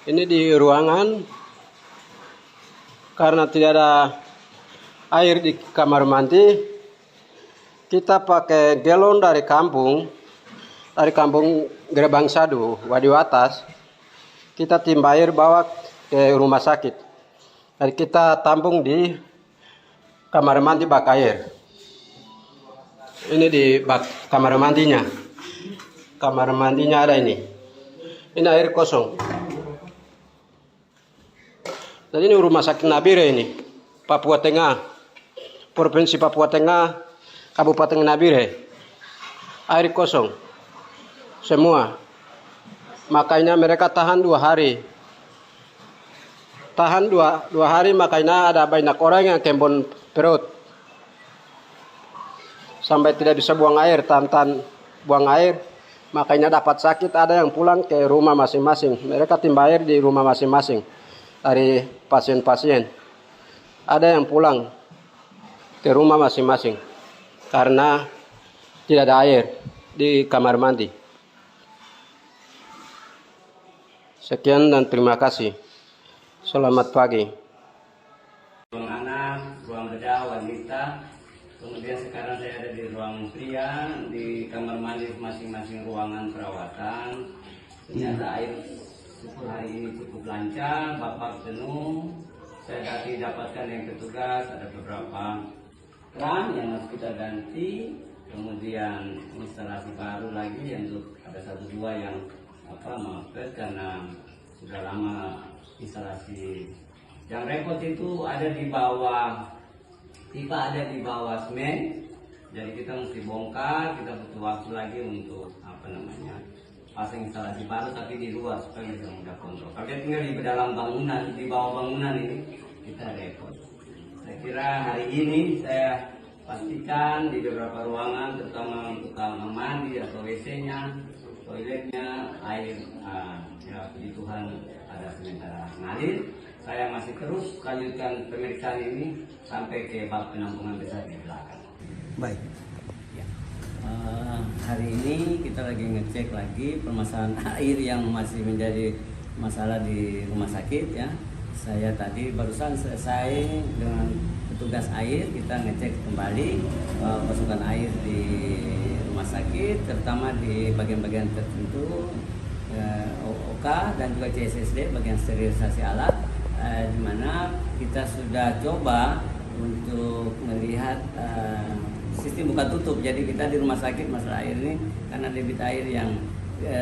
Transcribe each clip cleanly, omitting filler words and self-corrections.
Ini di ruangan karena tidak ada air di kamar mandi, kita pakai galon dari kampung Gerbang Sadu, Wadiw Atas. Kita timba air bawa ke rumah sakit. Jadi kita tampung di kamar mandi bak air. Ini di bak kamar mandinya. Kamar mandinya ada ini. Ini air kosong. Jadi ini rumah sakit Nabire ini, Papua Tengah, Provinsi Papua Tengah, Kabupaten Nabire. Air kosong, semua. Makanya mereka tahan 2 hari. Tahan dua hari, makanya ada banyak orang yang kembun perut. Sampai tidak bisa buang air, tahan buang air. Makanya dapat sakit, ada yang pulang ke rumah masing-masing. Mereka timba air di rumah masing-masing. Dari pasien-pasien ada yang pulang ke rumah masing-masing karena tidak ada air di kamar mandi. Sekian dan terima kasih. Selamat pagi. Ruang anak, ruang bedah wanita, kemudian sekarang saya ada di ruang pria, di kamar mandi masing-masing ruangan perawatan. Ternyata air hari ini cukup lancar, bapak penuh. Saya tadi dapatkan yang petugas, ada beberapa keran yang harus kita ganti. Kemudian instalasi baru lagi yang ada 1-2 yang mampet karena sudah lama instalasi. Yang repot itu ada di bawah, pipa ada di bawah semen. Jadi kita mesti bongkar, kita butuh waktu lagi untuk pasang instalasi baru tapi di luar supaya bisa mudah kontrol. Kalau dia tinggal di dalam bangunan, di bawah bangunan ini kita repot. Saya kira hari ini saya pastikan di beberapa ruangan, terutama untuk kamar mandi atau WC-nya, toiletnya, air, kebutuhan ada sementara ngalir. Saya masih terus lanjutkan pemeriksaan ini sampai ke bab penampungan besar di belakang. Baik. Hari ini kita lagi ngecek lagi permasalahan air yang masih menjadi masalah di rumah sakit ya. Saya tadi barusan selesai dengan petugas air, kita ngecek kembali pasokan air di rumah sakit, terutama di bagian-bagian tertentu OK dan juga CSSD bagian sterilisasi alat, di mana kita sudah coba untuk melihat sistem buka tutup. Jadi kita di rumah sakit masalah air ini karena debit air yang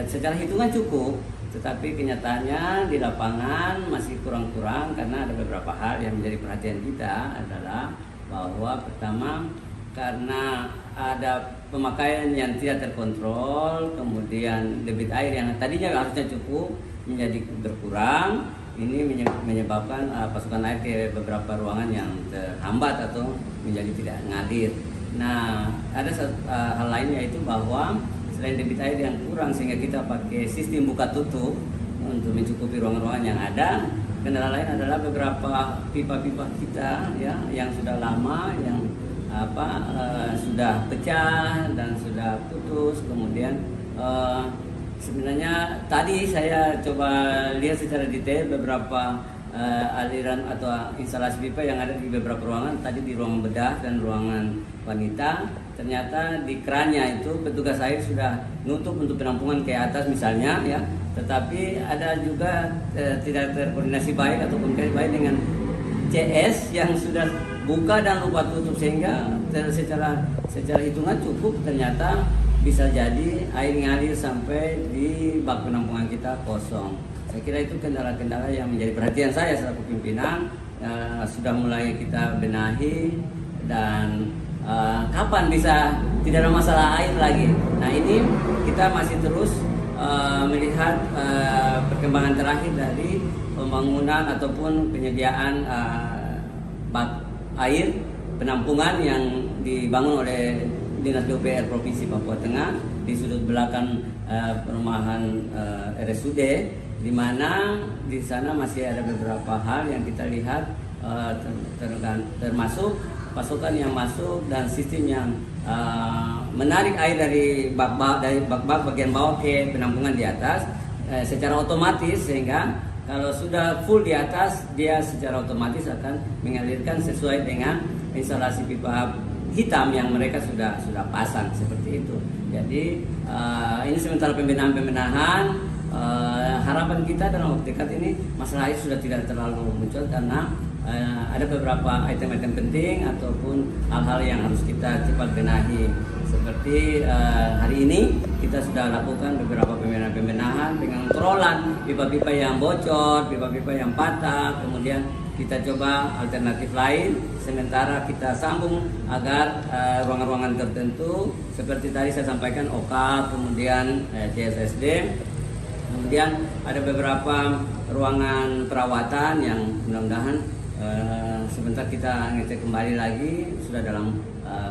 secara hitungan cukup, tetapi kenyataannya di lapangan masih kurang-kurang karena ada beberapa hal yang menjadi perhatian kita adalah bahwa pertama karena ada pemakaian yang tidak terkontrol, kemudian debit air yang tadinya harusnya cukup menjadi berkurang. Ini menyebabkan pasokan air ke beberapa ruangan yang terhambat atau menjadi tidak ngalir. Nah, ada hal lain yaitu bahwa selain debit air yang kurang sehingga kita pakai sistem buka tutup untuk mencukupi ruangan-ruangan yang ada. Kendala lain adalah beberapa pipa-pipa kita ya yang sudah lama yang sudah pecah dan sudah putus. Kemudian sebenarnya tadi saya coba lihat secara detail beberapa aliran atau instalasi pipa yang ada di beberapa ruangan. Tadi di ruangan bedah dan ruangan wanita, ternyata di kerannya itu petugas air sudah nutup untuk penampungan ke atas misalnya ya, tetapi ada juga tidak terkoordinasi baik atau komunikasi baik dengan CS yang sudah buka dan lupa tutup, sehingga secara hitungan cukup ternyata bisa jadi air ngalir sampai di bak penampungan kita kosong. Saya kira itu kendala-kendala yang menjadi perhatian saya selaku pimpinan. Sudah mulai kita benahi dan kapan bisa tidak ada masalah air lagi. Nah, ini kita masih terus melihat perkembangan terakhir dari pembangunan ataupun penyediaan bak air penampungan yang dibangun oleh Dinas PUPR Provinsi Papua Tengah di sudut belakang perumahan RSUD, di mana di sana masih ada beberapa hal yang kita lihat termasuk pasokan yang masuk dan sistem yang menarik air dari bak bagian bawah ke penampungan di atas secara otomatis, sehingga Kalau sudah full di atas, dia secara otomatis akan mengalirkan sesuai dengan instalasi pipa hitam yang mereka sudah pasang seperti itu. Jadi ini sementara pembenahan. Harapan kita dalam waktu dekat ini masalah air sudah tidak terlalu muncul karena ada beberapa item-item penting ataupun hal-hal yang harus kita cepat benahi. Seperti hari ini kita sudah lakukan beberapa pembenahan dengan pengelolaan pipa-pipa yang bocor, pipa-pipa yang patah, kemudian kita coba alternatif lain, sementara kita sambung agar ruangan-ruangan tertentu seperti tadi saya sampaikan OK, kemudian CSSD, kemudian ada beberapa ruangan perawatan yang mudah-mudahan sebentar kita ngecek kembali lagi sudah dalam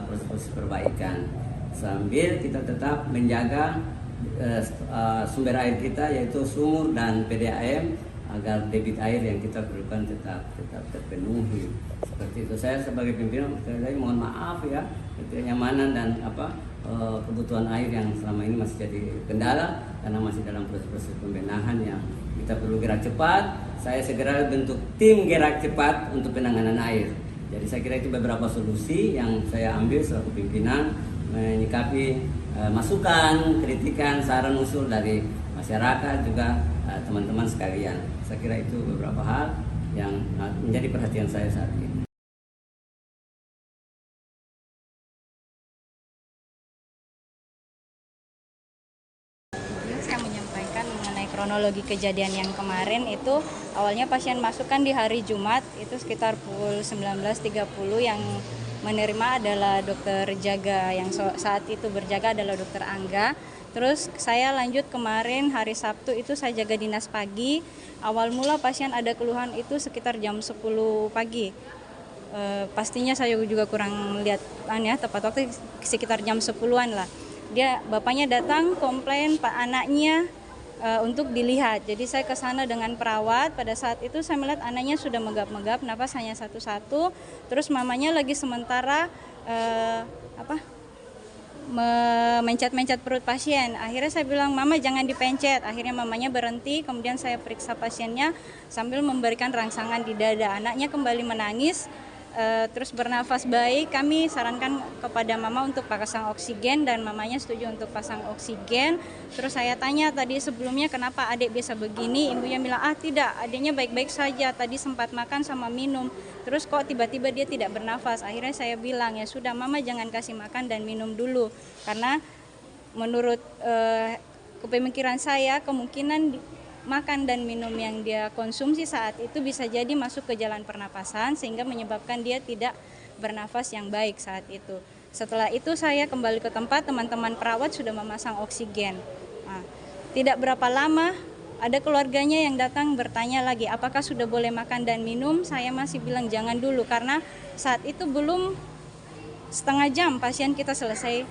proses perbaikan, sambil kita tetap menjaga sumber air kita yaitu sumur dan PDAM agar debit air yang kita perlukan tetap terpenuhi. Seperti itu. Saya sebagai pimpinan saya mohon maaf ya, kenyamanan dan kebutuhan air yang selama ini masih jadi kendala karena masih dalam proses pembenahan yang kita perlu gerak cepat. Saya segera bentuk tim gerak cepat untuk penanganan air. Jadi saya kira itu beberapa solusi yang saya ambil selaku pimpinan menyikapi masukan, kritikan, saran usul dari masyarakat juga teman-teman sekalian. Saya kira itu beberapa hal yang menjadi perhatian saya saat ini. Saya menyampaikan mengenai kronologi kejadian yang kemarin itu awalnya pasien masuk kan di hari Jumat itu sekitar pukul 19.30 yang menerima adalah dokter jaga yang saat itu berjaga adalah dokter Angga. Terus saya lanjut kemarin hari Sabtu itu saya jaga dinas pagi. Awal mula pasien ada keluhan itu sekitar jam 10 pagi. Pastinya saya juga kurang lihat tepat waktu sekitar jam 10-an lah. Bapaknya datang komplain Pak anaknya untuk dilihat. Jadi saya ke sana dengan perawat. Pada saat itu saya melihat anaknya sudah megap-megap, napas hanya satu-satu. Terus mamanya lagi sementara mencet-mencet perut pasien. Akhirnya saya bilang, "Mama jangan dipencet." Akhirnya mamanya berhenti, kemudian saya periksa pasiennya sambil memberikan rangsangan di dada. Anaknya kembali menangis, terus bernafas baik. Kami sarankan kepada mama untuk pasang oksigen dan mamanya setuju untuk pasang oksigen. Terus saya tanya tadi sebelumnya kenapa adik bisa begini, ibunya bilang tidak, adiknya baik-baik saja, tadi sempat makan sama minum, terus kok tiba-tiba dia tidak bernafas. Akhirnya saya bilang ya sudah mama jangan kasih makan dan minum dulu, karena menurut kepemikiran saya kemungkinan makan dan minum yang dia konsumsi saat itu bisa jadi masuk ke jalan pernapasan sehingga menyebabkan dia tidak bernafas yang baik saat itu. Setelah itu saya kembali ke tempat, teman-teman perawat sudah memasang oksigen. Nah, tidak berapa lama ada keluarganya yang datang bertanya lagi apakah sudah boleh makan dan minum. Saya masih bilang jangan dulu karena saat itu belum setengah jam pasien kita selesai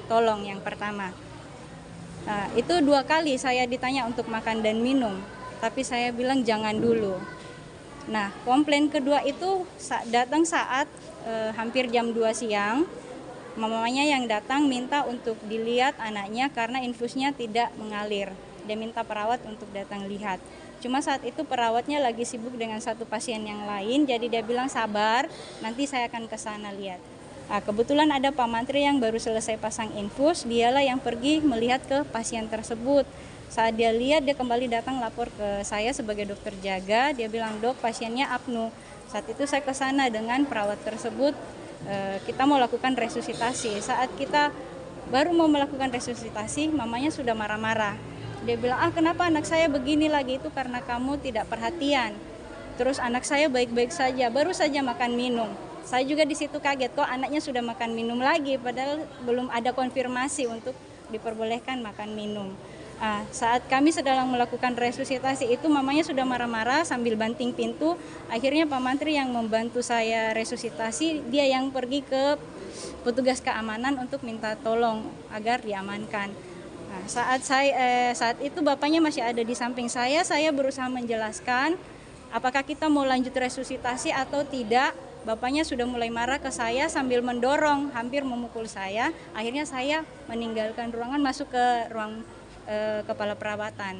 tolong yang pertama. Nah, itu 2 kali saya ditanya untuk makan dan minum, tapi saya bilang jangan dulu. Nah, komplain kedua itu datang saat hampir jam 2 siang. Mamanya yang datang minta untuk dilihat anaknya karena infusnya tidak mengalir. Dia minta perawat untuk datang lihat. Cuma saat itu perawatnya lagi sibuk dengan satu pasien yang lain, jadi dia bilang sabar, nanti saya akan ke sana lihat. Nah, kebetulan ada Pak Mantri yang baru selesai pasang infus, dialah yang pergi melihat ke pasien tersebut. Saat dia lihat, dia kembali datang lapor ke saya sebagai dokter jaga. Dia bilang, "Dok, pasiennya apnu." Saat itu saya ke sana dengan perawat tersebut, kita mau lakukan resusitasi. Saat kita baru mau melakukan resusitasi, mamanya sudah marah-marah. Dia bilang, "Kenapa anak saya begini lagi?" Itu karena kamu tidak perhatian. Terus anak saya baik-baik saja, baru saja makan minum. Saya juga di situ kaget, kok anaknya sudah makan minum lagi, padahal belum ada konfirmasi untuk diperbolehkan makan minum. Saat kami sedang melakukan resusitasi itu mamanya sudah marah-marah sambil banting pintu. Akhirnya Pak Mantri yang membantu saya resusitasi, dia yang pergi ke petugas keamanan untuk minta tolong agar diamankan. Saat itu bapaknya masih ada di samping saya berusaha menjelaskan apakah kita mau lanjut resusitasi atau tidak. Bapaknya sudah mulai marah ke saya sambil mendorong, hampir memukul saya. Akhirnya saya meninggalkan ruangan, masuk ke ruang kepala perawatan.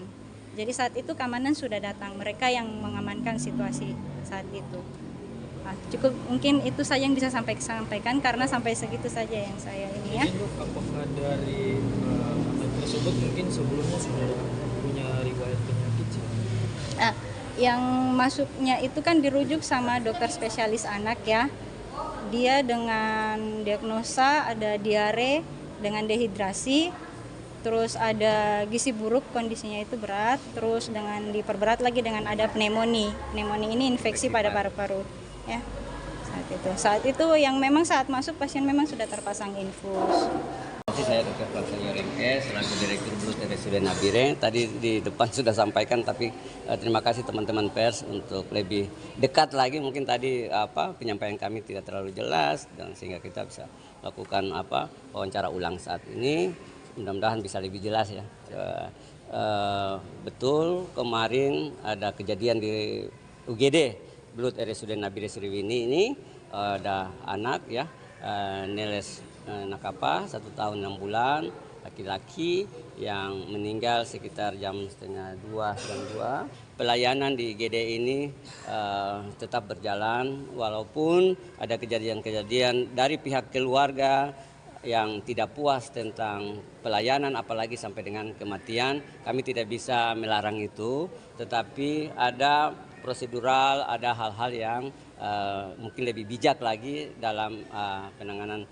Jadi saat itu keamanan sudah datang, mereka yang mengamankan situasi saat itu. Nah, cukup mungkin itu saja yang bisa sampaikan karena sampai segitu saja yang saya ini ya. Mungkin Dok, apakah dari anak tersebut mungkin sebelumnya sudah punya riwayat penyakit sih? Nah, yang masuknya itu kan dirujuk sama dokter spesialis anak ya. Dia dengan diagnosa ada diare dengan dehidrasi, terus ada gizi buruk, kondisinya itu berat, terus dengan diperberat lagi dengan ada pneumonia. Pneumonia ini infeksi pada paru-paru ya. Saat itu yang memang saat masuk pasien memang sudah terpasang infus. Saya Dr. Prasetyo Rengke selaku Direktur Blut RSUD Nabire. Tadi di depan sudah sampaikan, tapi terima kasih teman-teman pers untuk lebih dekat lagi. Mungkin tadi penyampaian kami tidak terlalu jelas dan sehingga kita bisa lakukan wawancara ulang saat ini. Mudah-mudahan bisa lebih jelas ya. Betul kemarin ada kejadian di UGD Blut RSUD Nabire Sriwini ini ada anak ya Neles Nakapa 1 tahun 6 bulan laki-laki yang meninggal sekitar jam setengah 2. Pelayanan di IGD ini tetap berjalan walaupun ada kejadian-kejadian dari pihak keluarga yang tidak puas tentang pelayanan apalagi sampai dengan kematian. Kami tidak bisa melarang itu, tetapi ada prosedural, ada hal-hal yang mungkin lebih bijak lagi dalam penanganan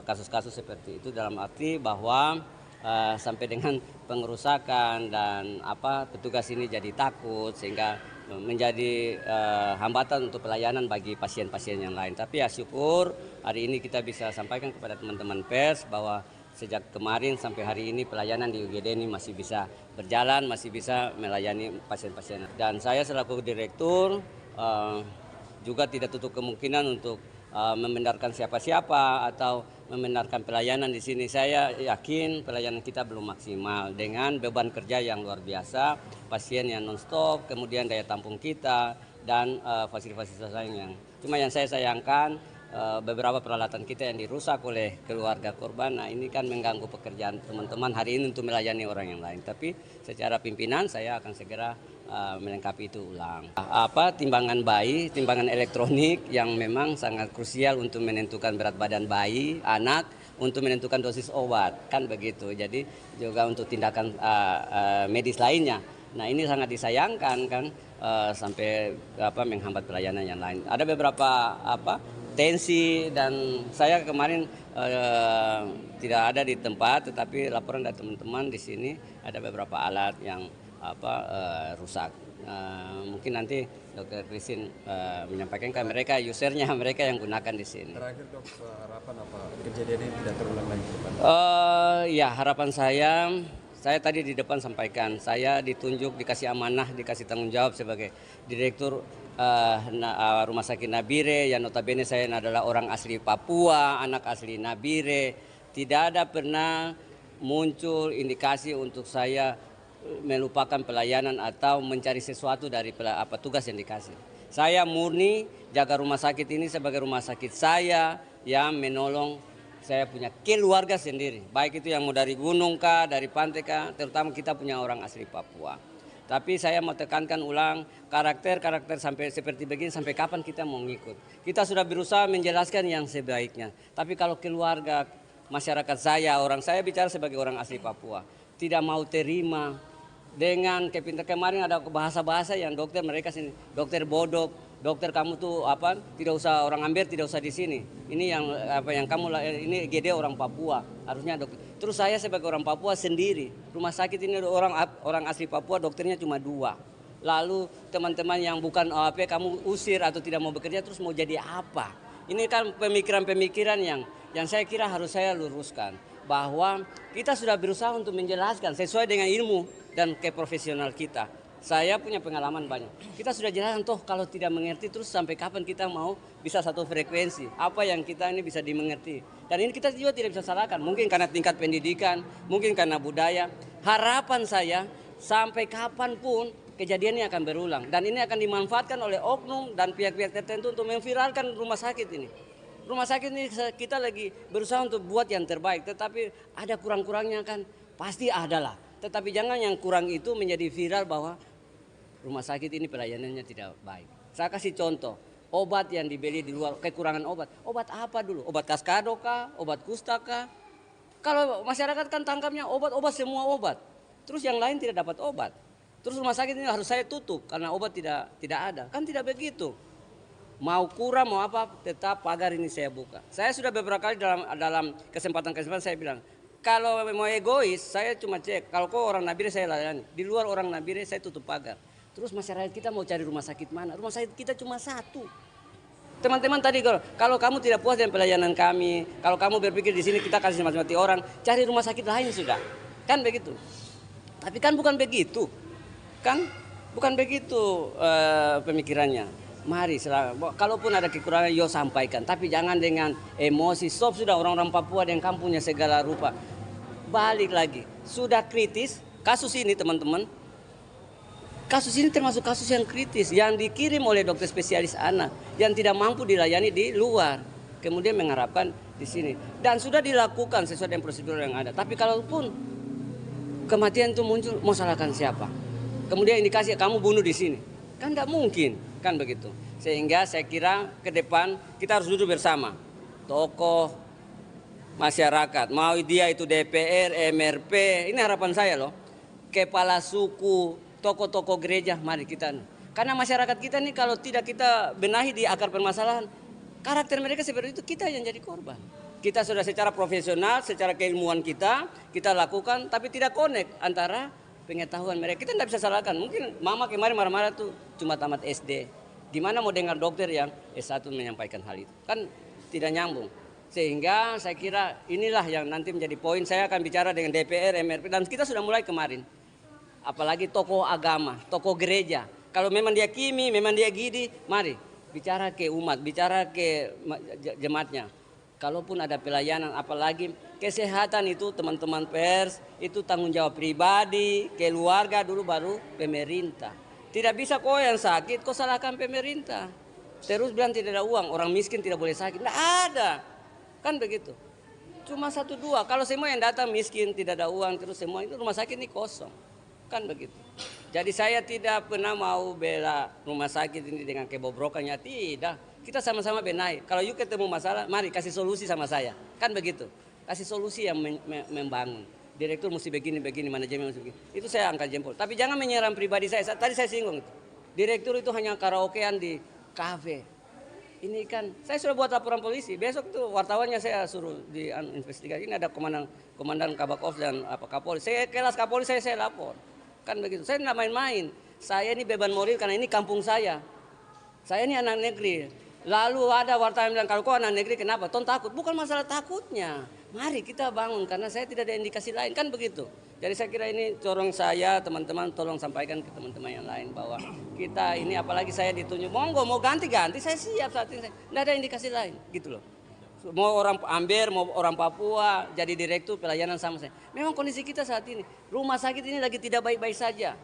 kasus-kasus seperti itu, dalam arti bahwa sampai dengan pengerusakan dan petugas ini jadi takut sehingga menjadi hambatan untuk pelayanan bagi pasien-pasien yang lain. Tapi ya syukur hari ini kita bisa sampaikan kepada teman-teman pers bahwa sejak kemarin sampai hari ini pelayanan di UGD ini masih bisa berjalan, masih bisa melayani pasien-pasien. Dan saya selaku direktur juga tidak tutup kemungkinan untuk membenarkan siapa-siapa atau membenarkan pelayanan di sini. Saya yakin pelayanan kita belum maksimal dengan beban kerja yang luar biasa, pasien yang non-stop, kemudian daya tampung kita dan fasilitas lain yang. Cuma yang saya sayangkan beberapa peralatan kita yang dirusak oleh keluarga korban. Nah ini kan mengganggu pekerjaan teman-teman hari ini untuk melayani orang yang lain. Tapi secara pimpinan saya akan segera melengkapi itu ulang. Timbangan bayi, timbangan elektronik yang memang sangat krusial untuk menentukan berat badan bayi, anak, untuk menentukan dosis obat, kan begitu. Jadi juga untuk tindakan medis lainnya. Nah ini sangat disayangkan kan sampai menghambat pelayanan yang lain. Ada beberapa tensi dan saya kemarin tidak ada di tempat, tetapi laporan dari teman-teman di sini ada beberapa alat yang rusak. Mungkin nanti Dr. Christine menyampaikan ke mereka, usernya mereka yang gunakan di sini. Terakhir Dok, harapan apa kejadian ini tidak terulang lagi ke depan? Ya harapan saya tadi di depan sampaikan, saya ditunjuk, dikasih amanah, dikasih tanggung jawab sebagai Direktur Rumah Sakit Nabire, yang notabene saya adalah orang asli Papua, anak asli Nabire. Tidak ada pernah muncul indikasi untuk saya melupakan pelayanan atau mencari sesuatu dari tugas yang dikasih. Saya murni jaga rumah sakit ini sebagai rumah sakit saya yang menolong saya punya keluarga sendiri. Baik itu yang mau dari gunung kah, dari pantai kah, terutama kita punya orang asli Papua. Tapi saya mau tekankan ulang, karakter sampai seperti begini sampai kapan kita mau ngikut. Kita sudah berusaha menjelaskan yang sebaiknya. Tapi kalau keluarga, masyarakat saya, saya bicara sebagai orang asli Papua, tidak mau terima dengan kemarin ada bahasa-bahasa yang dokter mereka sini, dokter bodoh, dokter kamu tuh tidak usah orang Amber, tidak usah di sini. Ini yang kamu ini GD orang Papua, harusnya dokter. Terus saya sebagai orang Papua sendiri, rumah sakit ini orang asli Papua, dokternya cuma 2. Lalu teman-teman yang bukan OAP kamu usir atau tidak mau bekerja, terus mau jadi apa? Ini kan pemikiran-pemikiran yang saya kira harus saya luruskan, bahwa kita sudah berusaha untuk menjelaskan sesuai dengan ilmu dan keprofesional kita. Saya punya pengalaman banyak. Kita sudah jelaskan toh kalau tidak mengerti terus sampai kapan kita mau bisa satu frekuensi. Apa yang kita ini bisa dimengerti. Dan ini kita juga tidak bisa salahkan. Mungkin karena tingkat pendidikan, mungkin karena budaya. Harapan saya sampai kapanpun kejadian ini akan berulang. Dan ini akan dimanfaatkan oleh oknum dan pihak-pihak tertentu untuk memviralkan rumah sakit ini. Rumah sakit ini kita lagi berusaha untuk buat yang terbaik. Tetapi ada kurang-kurangnya kan. Pasti ada lah. Tetapi jangan yang kurang itu menjadi viral bahwa rumah sakit ini pelayanannya tidak baik. Saya kasih contoh, obat yang dibeli di luar, kekurangan obat. Obat apa dulu? Obat kaskado kah? Obat kusta kah? Kalau masyarakat kan tangkapnya obat-obat, semua obat. Terus yang lain tidak dapat obat. Terus rumah sakit ini harus saya tutup karena obat tidak ada. Kan tidak begitu. Mau kurang mau apa tetap pagar ini saya buka. Saya sudah beberapa kali dalam kesempatan-kesempatan saya bilang, kalau mau egois saya cuma cek, kalau kok orang Nabire saya layani, di luar orang Nabire saya tutup pagar. Terus masyarakat kita mau cari rumah sakit mana? Rumah sakit kita cuma satu. Teman-teman tadi kalau kamu tidak puas dengan pelayanan kami, kalau kamu berpikir di sini kita kasih mati-mati orang, cari rumah sakit lain sudah. Kan begitu. Tapi kan bukan begitu. Kan bukan begitu pemikirannya. Mari, kalaupun ada kekurangan, yo sampaikan. Tapi jangan dengan emosi. Stop sudah orang-orang Papua yang kampungnya segala rupa. Balik lagi. Sudah kritis. Kasus ini teman-teman. Kasus ini termasuk kasus yang kritis. Yang dikirim oleh dokter spesialis anak. Yang tidak mampu dilayani di luar. Kemudian mengharapkan di sini. Dan sudah dilakukan sesuai dengan prosedur yang ada. Tapi kalaupun kematian itu muncul, mau salahkan siapa? Kemudian indikasi kamu bunuh di sini. Kan nggak mungkin. Kan begitu. Sehingga saya kira ke depan kita harus duduk bersama. Tokoh masyarakat, mau dia itu DPR, MRP, ini harapan saya loh. Kepala suku, tokoh-tokoh gereja, mari kita. Karena masyarakat kita nih kalau tidak kita benahi di akar permasalahan, karakter mereka seperti itu, kita yang jadi korban. Kita sudah secara profesional, secara keilmuan kita lakukan, tapi tidak connect antara pengetahuan mereka. Kita tidak bisa salahkan. Mungkin mama kemarin marah-marah tuh cuma tamat SD. Gimana mau dengar dokter yang S1 menyampaikan hal itu? Kan tidak nyambung. Sehingga saya kira inilah yang nanti menjadi poin. Saya akan bicara dengan DPR, MRP. Dan kita sudah mulai kemarin. Apalagi tokoh agama, tokoh gereja. Kalau memang dia kimi, memang dia gidi, mari bicara ke umat, bicara ke jemaatnya. Kalaupun ada pelayanan, apalagi kesehatan itu teman-teman pers, itu tanggung jawab pribadi, keluarga dulu baru pemerintah. Tidak bisa kok yang sakit, kok salahkan pemerintah. Terus bilang tidak ada uang, orang miskin tidak boleh sakit. Tidak ada, kan begitu. Cuma 1-2, kalau semua yang datang miskin, tidak ada uang, terus semua itu rumah sakit ini kosong. Kan begitu. Jadi saya tidak pernah mau bela rumah sakit ini dengan kebobrokannya, tidak. Kita sama-sama benahi. Kalau yuk ketemu masalah, mari kasih solusi sama saya. Kan begitu. Kasih solusi yang membangun. Direktur mesti begini, manajemen mesti begini. Itu saya angkat jempol. Tapi jangan menyerang pribadi saya. Tadi saya singgung itu. Direktur itu hanya karaokean di kafe. Ini kan, saya sudah buat laporan polisi. Besok tuh wartawannya saya suruh di investigasi. Ini ada komandan Kabakos dan Kapolri. Saya kelas Kapolri saya lapor. Kan begitu. Saya tidak main-main. Saya ini beban moral karena ini kampung saya. Saya ini anak negeri. Lalu ada wartawan bilang, kalau kau anak negeri kenapa? Ton takut. Bukan masalah takutnya. Mari kita bangun karena saya tidak ada indikasi lain. Kan begitu. Jadi saya kira ini corong saya, teman-teman tolong sampaikan ke teman-teman yang lain bahwa kita ini apalagi saya ditunjuk. Monggo mau ganti-ganti saya siap saat ini. Tidak ada indikasi lain. Gitu loh. Mau orang Amber, mau orang Papua jadi direktur pelayanan sama saya. Memang kondisi kita saat ini. Rumah sakit ini lagi tidak baik-baik saja.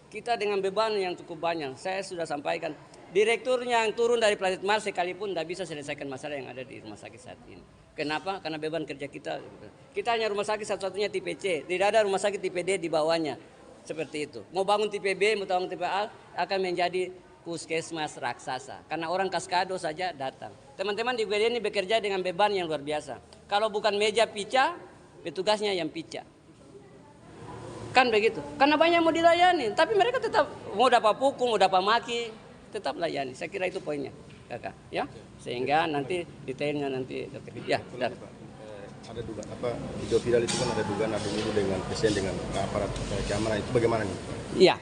Kita dengan beban yang cukup banyak. Saya sudah sampaikan. Direkturnya yang turun dari planet Mars sekalipun tidak bisa selesaikan masalah yang ada di rumah sakit saat ini. Kenapa? Karena beban kerja kita. Kita hanya rumah sakit satu-satunya tipe C. Tidak ada rumah sakit tipe D di bawahnya. Seperti itu. Mau bangun tipe B, mau bangun tipe A, akan menjadi puskesmas raksasa. Karena orang kaskado saja datang. Teman-teman di UGD ini bekerja dengan beban yang luar biasa. Kalau bukan meja pica, petugasnya yang pica. Kan begitu. Karena banyak mau dilayani. Tapi mereka tetap mau dapat pukul, mau dapat maki. Tetap layani. Saya kira itu poinnya, kakak. Ya, sehingga nanti detailnya nanti dokter. Ya, sudah. Ada dugaan apa video viral itu kan ada dugaan adu mulut dengan pasien dengan aparat keamanan itu bagaimana nih? Iya.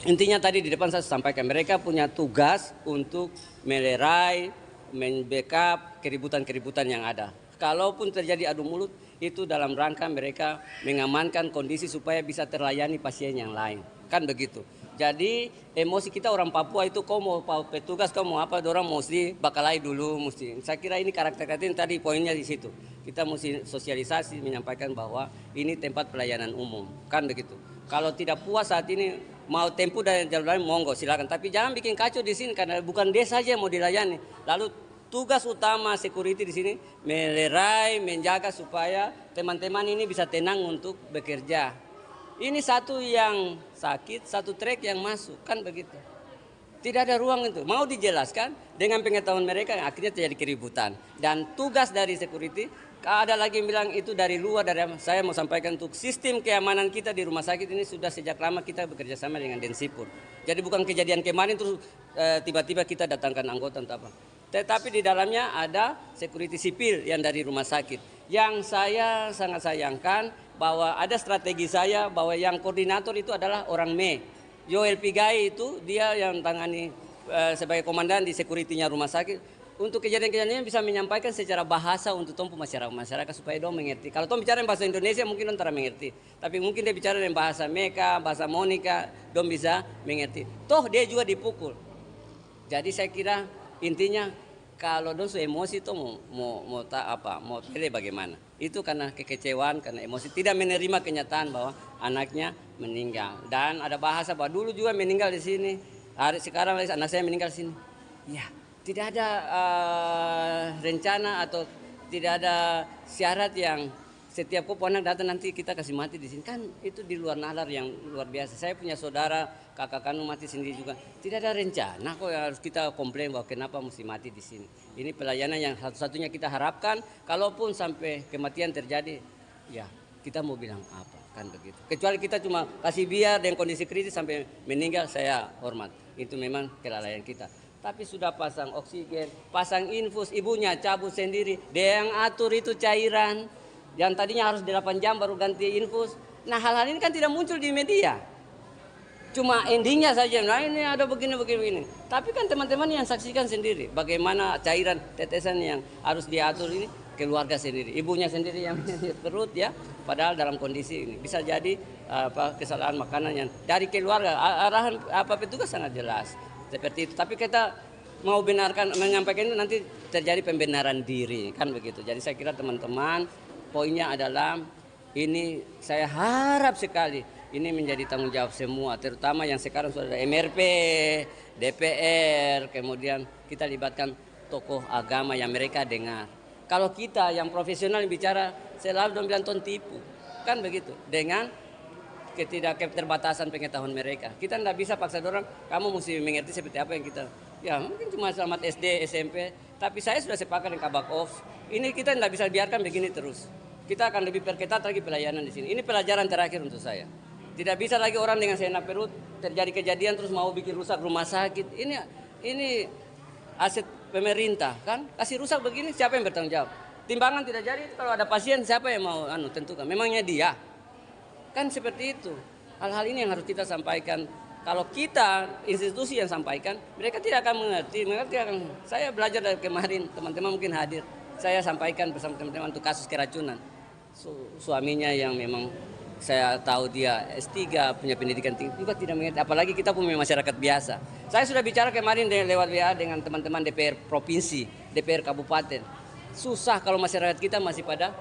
Intinya tadi di depan saya sampaikan mereka punya tugas untuk melerai, membackup keributan-keributan yang ada. Kalaupun terjadi adu mulut itu dalam rangka mereka mengamankan kondisi supaya bisa terlayani pasien yang lain. Kan begitu. Jadi emosi kita orang Papua itu kau mau petugas, kau mau apa, orang mesti bakalai dulu mesti. Saya kira ini karakter-karakter tadi poinnya di situ. Kita mesti sosialisasi menyampaikan bahwa ini tempat pelayanan umum, kan begitu. Kalau tidak puas saat ini mau tempuh dari jalan lain monggo silakan, tapi jangan bikin kacau di sini karena bukan desa saja mau dilayani. Lalu tugas utama security di sini melerai, menjaga supaya teman-teman ini bisa tenang untuk bekerja. Ini satu yang sakit, satu trek yang masuk, kan begitu. Tidak ada ruang itu. Mau dijelaskan dengan pengetahuan mereka akhirnya terjadi keributan. Dan tugas dari security, ada lagi yang bilang itu dari luar, saya mau sampaikan untuk sistem keamanan kita di rumah sakit ini sudah sejak lama kita bekerja sama dengan Densipur. Jadi bukan kejadian kemarin terus tiba-tiba kita datangkan anggota entah apa. Tetapi di dalamnya ada security sipil yang dari rumah sakit. Yang saya sangat sayangkan bahwa ada strategi saya bahwa yang koordinator itu adalah orang Me. Yoel Pigai itu dia yang tangani sebagai komandan di security-nya rumah sakit. Untuk kejadian-kejadian ini bisa menyampaikan secara bahasa untuk tompu masyarakat supaya dong mengerti. Kalau tom bicara yang bahasa Indonesia mungkin dong tidak mengerti. Tapi mungkin dia bicara dengan bahasa Meka, bahasa Monica, dong bisa mengerti. Toh dia juga dipukul. Jadi saya kira intinya kalau dong su emosi tuh mau pilih bagaimana? Itu karena kekecewaan, karena emosi, tidak menerima kenyataan bahwa anaknya meninggal. Dan ada bahasa bahwa dulu juga meninggal di sini. Sekarang anak saya meninggal di sini. Ya, tidak ada rencana atau tidak ada syarat yang setiap anak datang nanti kita kasih mati di sini, kan itu di luar nalar yang luar biasa. Saya punya saudara kakak kandung mati sendiri juga, tidak ada rencana kok harus kita komplain bahwa kenapa mesti mati di sini. Ini pelayanan yang satu-satunya kita harapkan, kalaupun sampai kematian terjadi, ya kita mau bilang apa, kan begitu. Kecuali kita cuma kasih biar dengan kondisi kritis sampai meninggal, saya hormat. Itu memang kelalaian kita. Tapi sudah pasang oksigen, pasang infus, ibunya cabut sendiri, dia yang atur itu cairan. Yang tadinya harus 8 jam baru ganti infus. Nah hal-hal ini kan tidak muncul di media. Cuma endingnya saja, nah ini ada begini. Tapi kan teman-teman yang saksikan sendiri. Bagaimana cairan tetesan yang harus diatur ini keluarga sendiri. Ibunya sendiri yang perut ya. Padahal dalam kondisi ini. Bisa jadi kesalahan makanan yang dari keluarga. Arahan petugas sangat jelas. Seperti itu. Tapi kita mau benarkan, menyampaikan itu nanti terjadi pembenaran diri. Kan begitu. Jadi saya kira teman-teman, poinnya adalah ini saya harap sekali ini menjadi tanggung jawab semua, terutama yang sekarang sudah ada MRP, DPR, kemudian kita libatkan tokoh agama yang mereka dengar. Kalau kita yang profesional bicara selalu dong bilang ton tipu, kan begitu, dengan ketidakterbatasan pengetahuan mereka. Kita tidak bisa paksa orang, kamu mesti mengerti seperti apa yang kita, ya mungkin cuma selamat SD, SMP, tapi saya sudah sepakat dengan Kabak Ops, ini kita tidak bisa biarkan begini terus. Kita akan lebih perketat lagi pelayanan di sini. Ini pelajaran terakhir untuk saya. Tidak bisa lagi orang dengan seenak perut terjadi kejadian terus mau bikin rusak rumah sakit. Ini aset pemerintah kan. Kasih rusak begini siapa yang bertanggung jawab? Timbangan tidak jadi kalau ada pasien siapa yang mau tentukan? Memangnya dia. Kan seperti itu. Hal-hal ini yang harus kita sampaikan. Kalau kita institusi yang sampaikan, mereka tidak akan mengerti. Saya belajar dari kemarin, teman-teman mungkin hadir. Saya sampaikan bersama teman-teman untuk kasus keracunan. Suaminya yang memang saya tahu dia S3 punya pendidikan tinggi juga tidak mengerti, apalagi kita punya masyarakat biasa. Saya sudah bicara kemarin lewat WA dengan teman-teman DPR provinsi, DPR kabupaten. Susah kalau masyarakat kita masih pada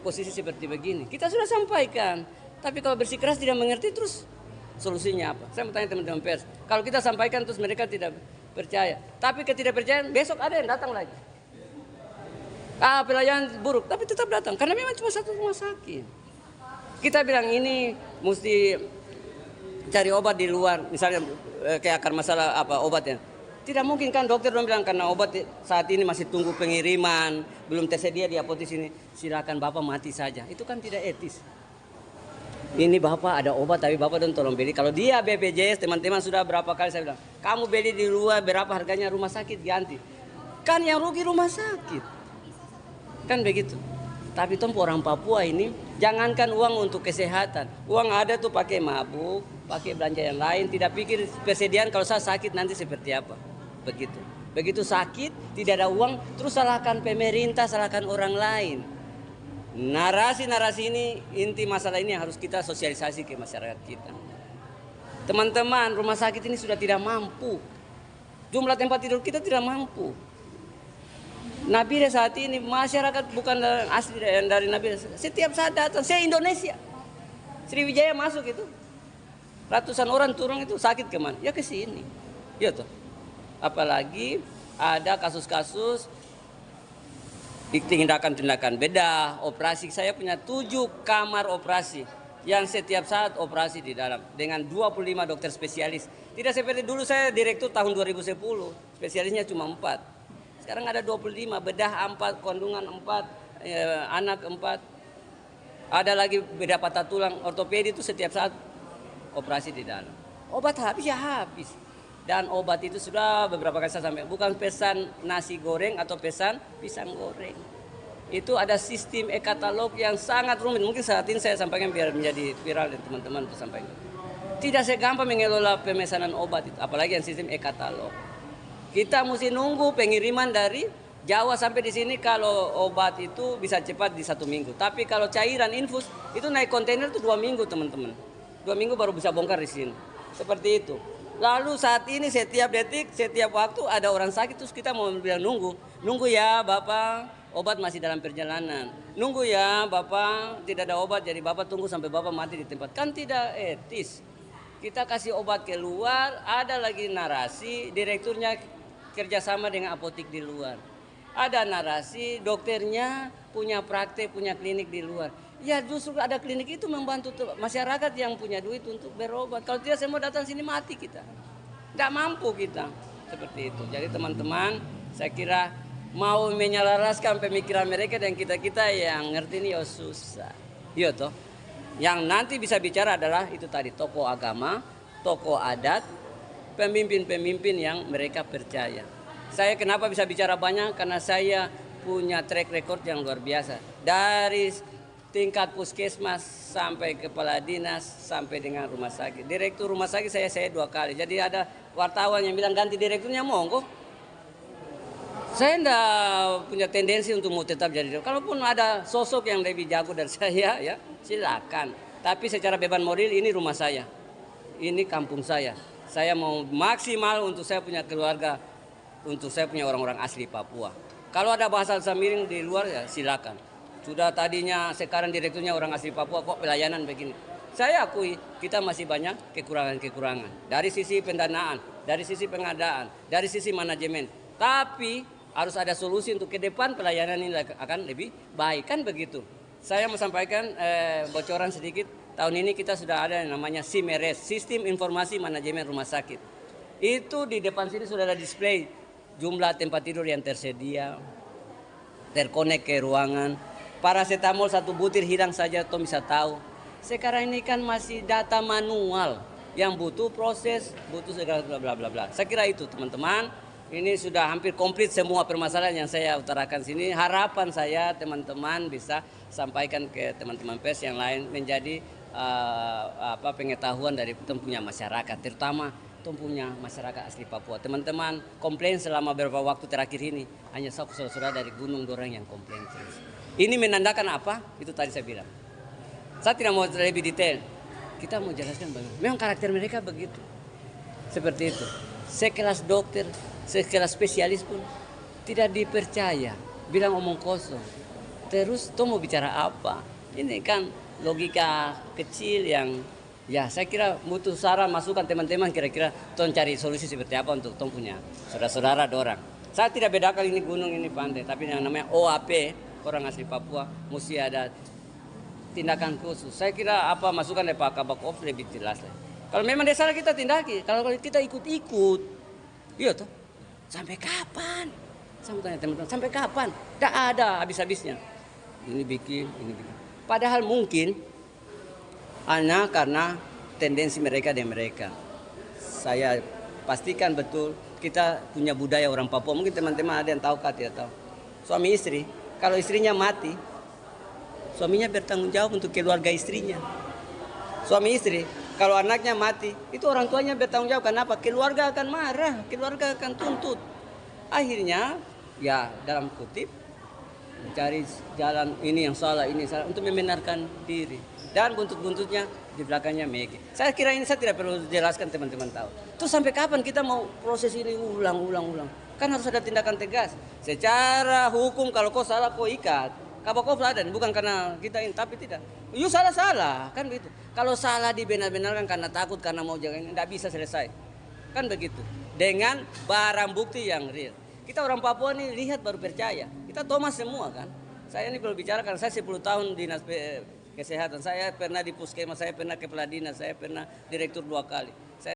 posisi seperti begini. Kita sudah sampaikan, tapi kalau bersikeras tidak mengerti terus solusinya apa? Saya mau tanya teman-teman pers, kalau kita sampaikan terus mereka tidak percaya, tapi ketidakpercayaan besok ada yang datang lagi. Pelayanan buruk, tapi tetap datang karena memang cuma satu rumah sakit. Kita bilang ini mesti cari obat di luar, misalnya kayak akar masalah obatnya. Tidak mungkin kan dokter dong bilang karena obat saat ini masih tunggu pengiriman, belum tersedia di apotek ini, silakan Bapak mati saja. Itu kan tidak etis. Ini Bapak ada obat tapi Bapak dong tolong beli. Kalau dia BPJS teman-teman sudah berapa kali saya bilang, kamu beli di luar berapa harganya rumah sakit ganti. Kan yang rugi rumah sakit. Kan begitu. Tapi tompo orang Papua ini jangankan uang untuk kesehatan, uang ada tuh pakai mabuk, pakai belanja yang lain, tidak pikir persediaan kalau saya sakit nanti seperti apa. Begitu sakit tidak ada uang terus salahkan pemerintah, salahkan orang lain. Narasi ini inti masalah ini yang harus kita sosialisasi ke masyarakat kita. Teman-teman, rumah sakit ini sudah tidak mampu, jumlah tempat tidur kita tidak mampu. Nabire saat ini masyarakat bukan asli dari Nabire, setiap saat datang, saya Indonesia, Sriwijaya masuk itu, ratusan orang turun itu sakit kemana? Ya ke sini, ya toh. Apalagi ada kasus-kasus tindakan bedah, operasi. Saya punya 7 kamar operasi yang setiap saat operasi di dalam dengan 25 dokter spesialis. Tidak seperti dulu saya direktur tahun 2010, spesialisnya cuma 4. Sekarang ada 25, bedah 4, kandungan 4, anak 4. Ada lagi bedah patah tulang, ortopedi itu setiap saat operasi di dalam. Obat habis ya habis. Dan obat itu sudah beberapa kali saya sampaikan, bukan pesan nasi goreng atau pesan pisang goreng. Itu ada sistem e-katalog yang sangat rumit. Mungkin saat ini saya sampaikan biar menjadi viral dan teman-teman untuk sampaikan. Tidak segampang mengelola pemesanan obat itu, apalagi yang sistem e-katalog. Kita mesti nunggu pengiriman dari Jawa sampai di sini. Kalau obat itu bisa cepat di 1 minggu. Tapi kalau cairan infus itu naik kontainer itu 2 minggu teman-teman. 2 minggu baru bisa bongkar di sini. Seperti itu. Lalu saat ini setiap detik, setiap waktu ada orang sakit terus kita mau bilang nunggu. Nunggu ya Bapak, obat masih dalam perjalanan. Nunggu ya Bapak, tidak ada obat jadi Bapak tunggu sampai Bapak mati di tempat. Kan tidak etis. Kita kasih obat keluar, ada lagi narasi direkturnya kerjasama dengan apotek di luar. Ada narasi dokternya punya praktek, punya klinik di luar. Ya justru ada klinik itu membantu masyarakat yang punya duit untuk berobat. Kalau tidak semua datang sini mati kita. Tidak mampu kita. Seperti itu. Jadi teman-teman saya kira mau menyelaraskan pemikiran mereka dan kita-kita yang ngerti ini ya susah. Iya toh. Yang nanti bisa bicara adalah itu tadi tokoh agama, tokoh adat, pemimpin-pemimpin yang mereka percaya. Saya kenapa bisa bicara banyak? Karena saya punya track record yang luar biasa. Dari tingkat puskesmas sampai kepala dinas sampai dengan rumah sakit. Direktur rumah sakit saya 2 kali. Jadi ada wartawan yang bilang ganti direkturnya monggo. Saya enggak punya tendensi untuk mau tetap jadi direktur. Kalaupun ada sosok yang lebih jago dari saya ya silakan. Tapi secara beban moral ini rumah saya. Ini kampung saya. Saya mau maksimal untuk saya punya keluarga, untuk saya punya orang-orang asli Papua. Kalau ada bahasa miring di luar ya silakan. Sudah tadinya sekarang direkturnya orang asli Papua kok pelayanan begini. Saya akui kita masih banyak kekurangan-kekurangan. Dari sisi pendanaan, dari sisi pengadaan, dari sisi manajemen. Tapi harus ada solusi untuk ke depan pelayanan ini akan lebih baik kan begitu. Saya mau sampaikan bocoran sedikit. Tahun ini kita sudah ada yang namanya SIMERES, Sistem Informasi Manajemen Rumah Sakit. Itu di depan sini sudah ada display jumlah tempat tidur yang tersedia, terkonek ke ruangan. Paracetamol 1 butir hilang saja toh bisa tahu. Sekarang ini kan masih data manual yang butuh proses, butuh segala bla bla bla. Saya kira itu teman-teman. Ini sudah hampir komplit semua permasalahan yang saya utarakan sini. Harapan saya teman-teman bisa sampaikan ke teman-teman pers yang lain menjadi pengetahuan dari punya masyarakat, terutama punya masyarakat asli Papua. Teman-teman komplain selama beberapa waktu terakhir ini hanya saudara-saudara dari Gunung Doreng yang komplain terus. Ini menandakan apa? Itu tadi saya bilang. Saya tidak mau lebih detail. Kita mau jelaskan bagaimana. Memang karakter mereka begitu. Seperti itu. Sekelas dokter, sekelas spesialis pun tidak dipercaya. Bilang omong kosong. Terus tuh mau bicara apa? Ini kan logika kecil yang ya saya kira butuh saran masukan teman-teman kira-kira tolong cari solusi seperti apa untuk tong punya saudara-saudara dorang. Saya tidak bedakan ini gunung ini pantai, tapi yang namanya OAP orang asli Papua mesti ada tindakan khusus. Saya kira apa masukan dari Pak Kabak Ops lebih jelas lah. Kalau memang dia salah kita tindaki. Kalau kita ikut-ikut, iya toh. Sampai kapan? Saya mau tanya teman-teman, sampai kapan? Tidak ada habis-habisnya. Ini bikin. Padahal mungkin hanya karena tendensi mereka dan mereka. Saya pastikan betul kita punya budaya orang Papua. Mungkin teman-teman ada yang tahu kah tidak tahu. Suami istri, kalau istrinya mati, suaminya bertanggung jawab untuk keluarga istrinya. Suami istri, kalau anaknya mati, itu orang tuanya bertanggung jawab. Kenapa? Keluarga akan marah, keluarga akan tuntut. Akhirnya, ya dalam kutip, mencari jalan ini yang salah, ini salah untuk membenarkan diri. Dan buntut-buntutnya di belakangnya Megi. Saya kira ini saya tidak perlu jelaskan teman-teman tahu. Terus sampai kapan kita mau proses ini ulang? Kan harus ada tindakan tegas. Secara hukum kalau kau salah kau ikat. Kabak Ops ada, bukan karena kita ini, tapi tidak. You salah, kan begitu. Kalau salah dibenar-benarkan karena takut, karena mau jaga ini, tidak bisa selesai. Kan begitu. Dengan barang bukti yang real. Kita orang Papua ini lihat baru percaya. Kita Thomas semua kan. Saya ini perlu bicara karena saya 10 tahun dinas kesehatan. Saya pernah di puskesmas, saya pernah kepala dinas, saya pernah direktur 2 kali.